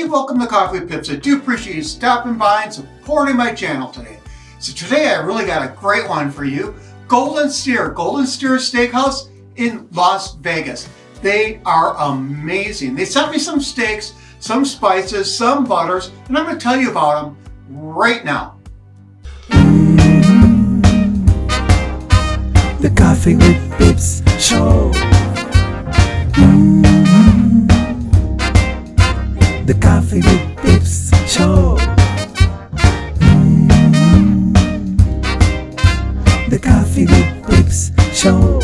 welcome to Coffee with Pips. I do appreciate you stopping by and supporting my channel today. So today I really got a great one for you. Golden Steer Steakhouse in Las Vegas. They are amazing. They sent me some steaks, some spices, some butters, and I'm going to tell you about them right now. The Coffee with Pips Show. The Coffee with Pips Show. The Coffee with Pips Show.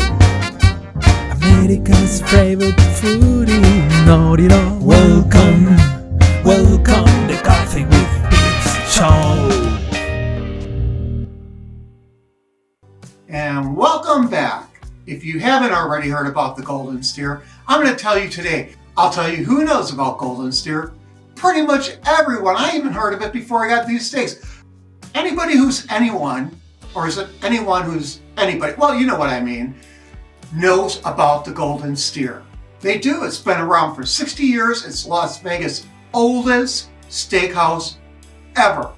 America's favorite foodie. Know it all. Welcome, the Coffee with Pips Show. And welcome back. If you haven't already heard about the Golden Steer, I'm going to tell you today. I'll tell you who knows about Golden Steer. Pretty much everyone. I even heard of it before I got these steaks. Anybody who's anyone, or is it anyone who's anybody? Well, you know what I mean. Knows about the Golden Steer. They do. It's been around for 60 years. It's Las Vegas' oldest steakhouse ever.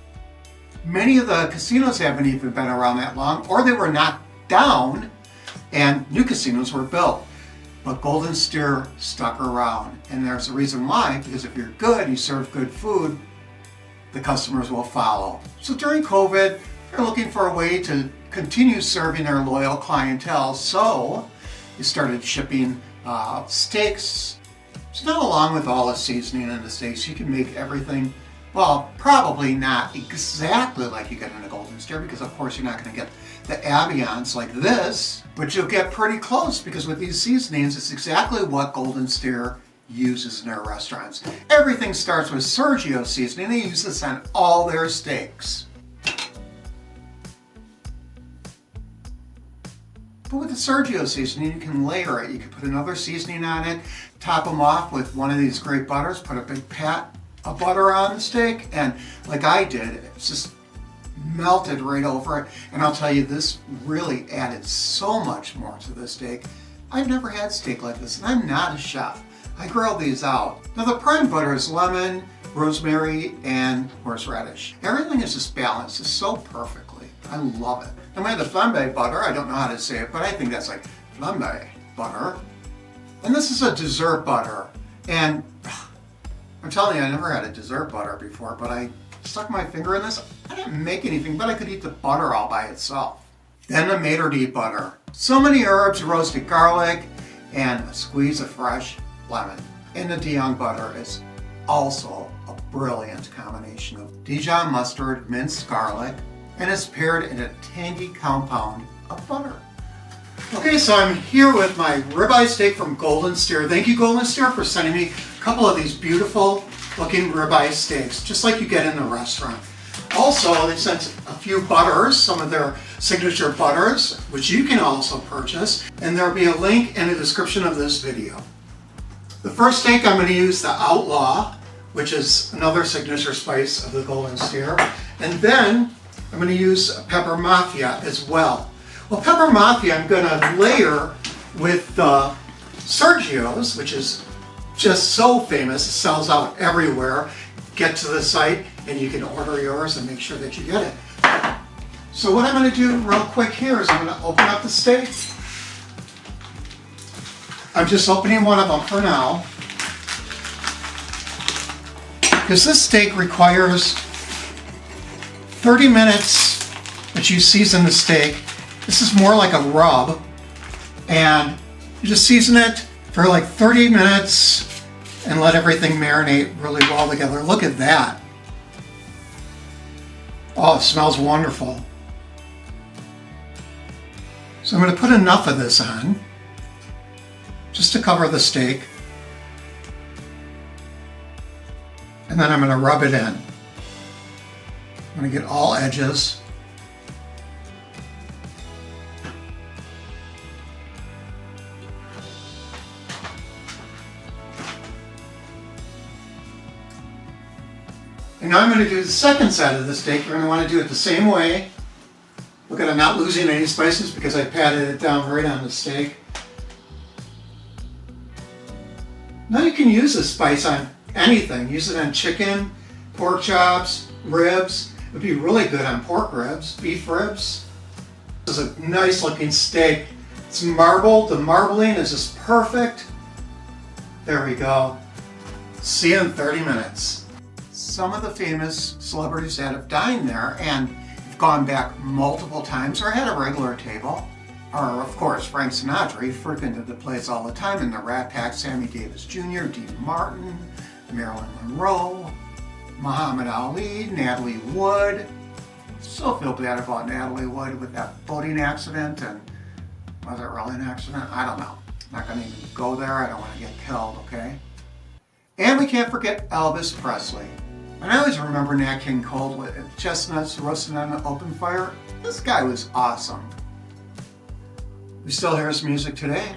Many of the casinos haven't even been around that long, or they were knocked down and new casinos were built. But Golden Steer stuck around, and there's a reason why, because if you're good, you serve good food, the customers will follow. So during COVID, they're looking for a way to continue serving their loyal clientele, so they started shipping steaks. So now, along with all the seasoning in the steaks, you can make everything, well, probably not exactly like you get in a Golden Steer, because of course you're not going to get the ambiance like this, but you'll get pretty close, because with these seasonings, it's exactly what Golden Steer uses in their restaurants. Everything starts with Sergio seasoning. They use this on all their steaks. But with the Sergio seasoning, you can layer it. You can put another seasoning on it, top them off with one of these great butters, put a big pat of butter on the steak, and like I did, it's just melted right over it. And I'll tell you, this really added so much more to the steak. I've never had steak like this, and I'm not a chef. I grilled these out. Now the prime butter is lemon, rosemary, and horseradish. Everything is just balanced, just so perfectly. I love it. And we have the flambe butter. I don't know how to say it, but I think that's like flambe butter. And this is a dessert butter. And I'm telling you, I never had a dessert butter before, but I stuck my finger in this. I didn't make anything, but I could eat the butter all by itself. Then the maitre d' butter. So many herbs, roasted garlic, and a squeeze of fresh lemon. And the Dijon butter is also a brilliant combination of Dijon mustard, minced garlic, and it's paired in a tangy compound of butter. Okay, so I'm here with my ribeye steak from Golden Steer. Thank you, Golden Steer, for sending me a couple of these beautiful looking ribeye steaks, just like you get in the restaurant. Also, they sent a few butters, some of their signature butters, which you can also purchase, and there'll be a link in the description of this video. The first steak, I'm going to use the Outlaw, which is another signature spice of the Golden Steer, and then I'm going to use pepper Mafia as well. Well, pepper Mafia I'm going to layer with the Sergio's, which is just so famous. It sells out everywhere. Get to the site and you can order yours and make sure that you get it. So what I'm going to do real quick here is I'm going to open up the steak. I'm just opening one of them for now, because this steak requires 30 minutes that you season the steak. This is more like a rub, and you just season it for like 30 minutes and let everything marinate really well together. Look at that. Oh, it smells wonderful. So I'm going to put enough of this on just to cover the steak, and then I'm going to rub it in. I'm going to get all edges. And now I'm going to do the second side of the steak. You're going to want to do it the same way. Look at, I'm not losing any spices because I patted it down right on the steak. Now you can use this spice on anything. Use it on chicken, pork chops, ribs. It would be really good on pork ribs, beef ribs. This is a nice looking steak. It's marbled. The marbling is just perfect. There we go. See you in 30 minutes. Some of the famous celebrities that have dined there and have gone back multiple times or had a regular table are, of course, Frank Sinatra. He frequented the place all the time in the Rat Pack, Sammy Davis Jr., Dean Martin, Marilyn Monroe, Muhammad Ali, Natalie Wood. Still feel bad about Natalie Wood with that boating accident, and was it really an accident? I don't know. I'm not going to even go there. I don't want to get killed, okay? And we can't forget Elvis Presley. And I always remember Nat King Cole with chestnuts roasted on an open fire. This guy was awesome. We still hear his music today.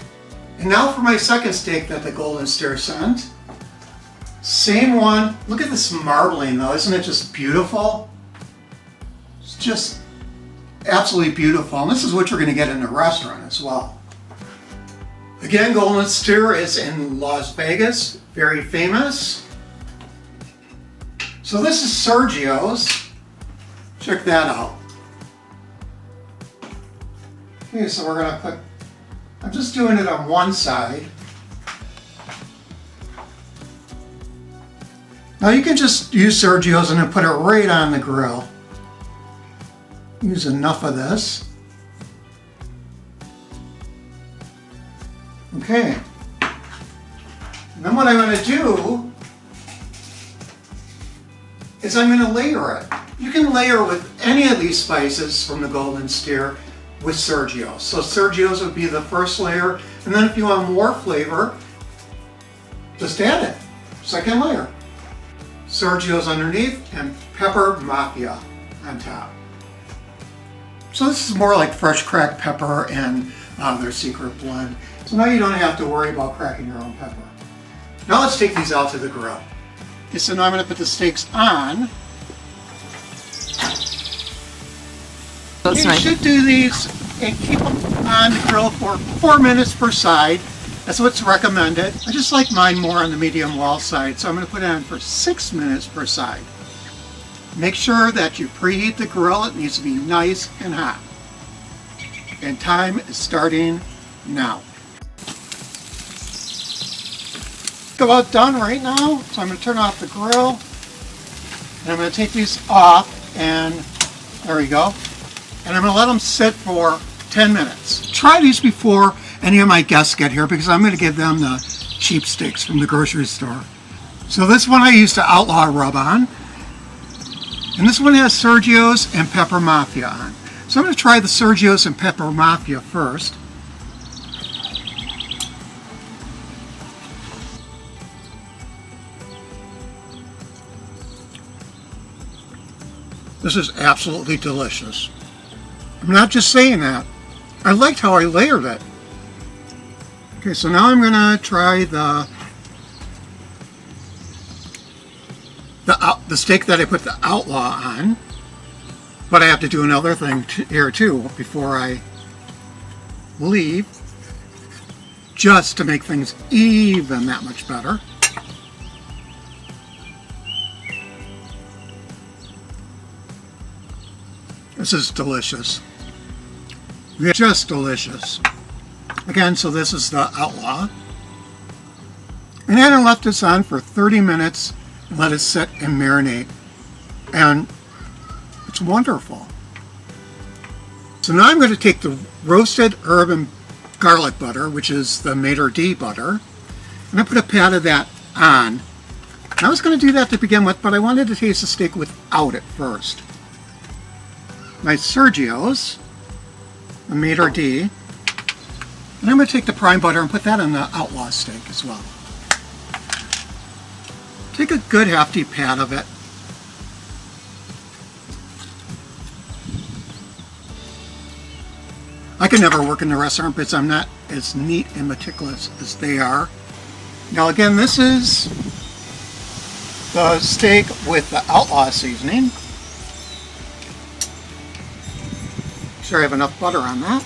And now for my second steak that the Golden Steer sent. Same one. Look at this marbling though. Isn't it just beautiful? It's just absolutely beautiful. And this is what you're going to get in the restaurant as well. Again, Golden Steer is in Las Vegas. Very famous. So this is Sergio's. Check that out. Okay, so we're going to put, I'm just doing it on one side. Now you can just use Sergio's and then put it right on the grill. Use enough of this. Okay. And then what I'm going to do is I'm going to layer it. You can layer with any of these spices from the Golden Steer with Sergio's. So Sergio's would be the first layer, and then if you want more flavor, just add it. Second layer. Sergio's underneath and pepper Mafia on top. So this is more like fresh cracked pepper and their secret blend. So now you don't have to worry about cracking your own pepper. Now let's take these out to the grill. Okay, so now I'm going to put the steaks on. You should do these and keep them on the grill for 4 minutes per side. That's what's recommended. I just like mine more on the medium well side, so I'm going to put it on for 6 minutes per side. Make sure that you preheat the grill. It needs to be nice and hot. And time is starting now. About done right now, so I'm going to turn off the grill. And I'm going to take these off, and there we go. And I'm going to let them sit for 10 minutes. Try these before any of my guests get here because I'm going to give them the cheap steaks from the grocery store. So this one I used to Outlaw rub on. And this one has Sergio's and Pepper Mafia on. So I'm going to try the Sergio's and Pepper Mafia first. This is absolutely delicious. I'm not just saying that. I liked how I layered it. Okay, so now I'm going to try the steak that I put the Outlaw on. But I have to do another thing here too before I leave, just to make things even that much better. This is delicious. Just delicious. Again, so this is the Outlaw. And then I left this on for 30 minutes and let it sit and marinate. And it's wonderful. So now I'm going to take the roasted herb and garlic butter, which is the Maitre D butter, and I put a pat of that on. I was going to do that to begin with, but I wanted to taste the steak without it first. My Sergio's, the Maitre D, and I'm going to take the prime butter and put that on the Outlaw steak as well. Take a good hefty pat of it. I can never work in the restaurant because I'm not as neat and meticulous as they are. Now again, this is the steak with the Outlaw seasoning. Sure I have enough butter on that.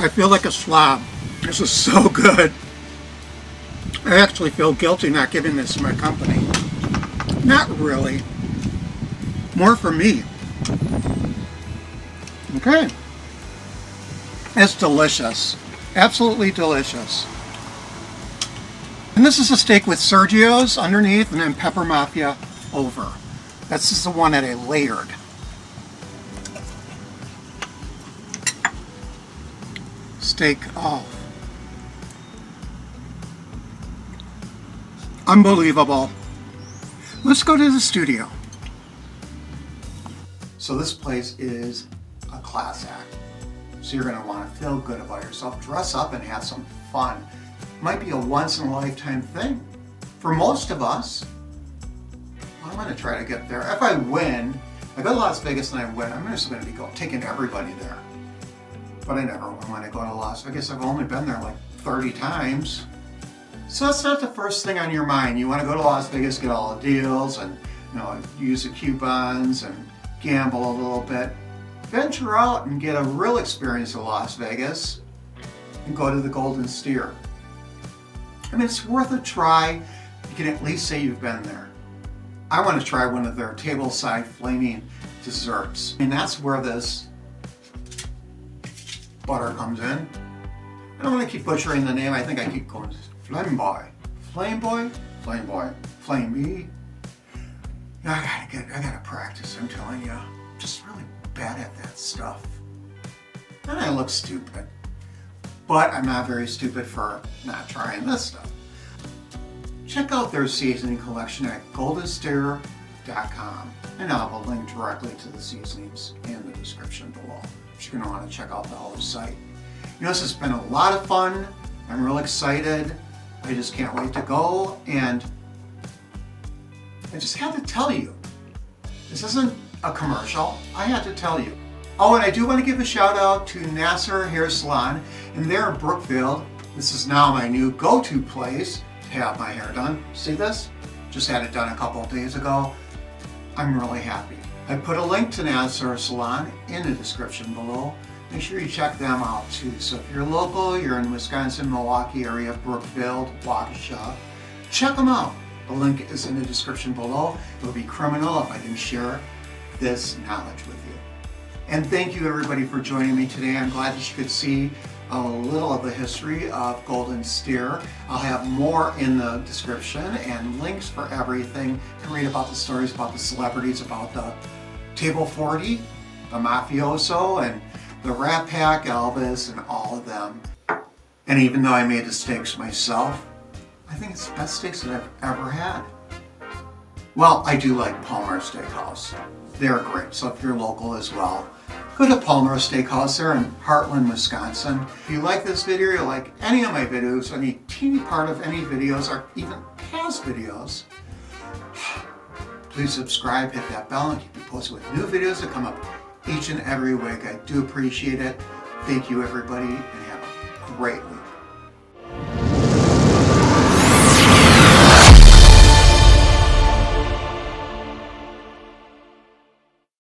I feel like a slob. This is so good. I actually feel guilty not giving this to my company. Not really. More for me. Okay. It's delicious. Absolutely delicious. And this is a steak with Sergio's underneath and then pepper Mafia over. That's just the one that I layered. Steak, oh. Unbelievable. Let's go to the studio. So this place is a class act. So you're going to want to feel good about yourself, dress up and have some fun. Might be a once in a lifetime thing. For most of us, I'm going to try to get there. If I win, I go to Las Vegas and I win, I'm just going to be taking everybody there. But I never win when I go to Las Vegas. I've only been there like 30 times. So that's not the first thing on your mind. You want to go to Las Vegas, get all the deals, and use the coupons and gamble a little bit. Venture out and get a real experience of Las Vegas and go to the Golden Steer. I mean, it's worth a try. You can at least say you've been there. I want to try one of their tableside flaming desserts. And that's where this butter comes in. I don't want to keep butchering the name. I think I keep going Flame Boy. Flame Boy? Flame Boy. Flame Me. I gotta practice, I'm telling you. I'm just really bad at that stuff. And I look stupid. But I'm not very stupid for not trying this stuff. Check out their seasoning collection at goldensteer.com. And I'll have a link directly to the seasonings in the description below. If you're going to want to check out the whole site. This has been a lot of fun. I'm real excited. I just can't wait to go. And I just had to tell you, this isn't a commercial. I had to tell you. Oh, and I do want to give a shout out to Nasser Hair Salon, and they're in Brookfield. This is now my new go-to place to have my hair done. See this? Just had it done a couple of days ago. I'm really happy. I put a link to Nasser Salon in the description below. Make sure you check them out too. So if you're local, you're in Wisconsin, Milwaukee area, Brookfield, Waukesha, check them out. The link is in the description below. It would be criminal if I didn't share this knowledge with you. And thank you everybody for joining me today. I'm glad that you could see a little of the history of Golden Steer. I'll have more in the description and links for everything. You can read about the stories about the celebrities, about the Table 40, the Mafioso, and the Rat Pack, Elvis, and all of them. And even though I made the steaks myself, I think it's the best steaks that I've ever had. Well, I do like Oldest Steakhouse. They're great, so if you're local as well, go to Oldest Steakhouse. They're in Heartland, Wisconsin. If you like this video, you like any of my videos, any teeny part of any videos, or even past videos, please subscribe, hit that bell, and keep you posted with new videos that come up each and every week. I do appreciate it. Thank you, everybody, and have a great week.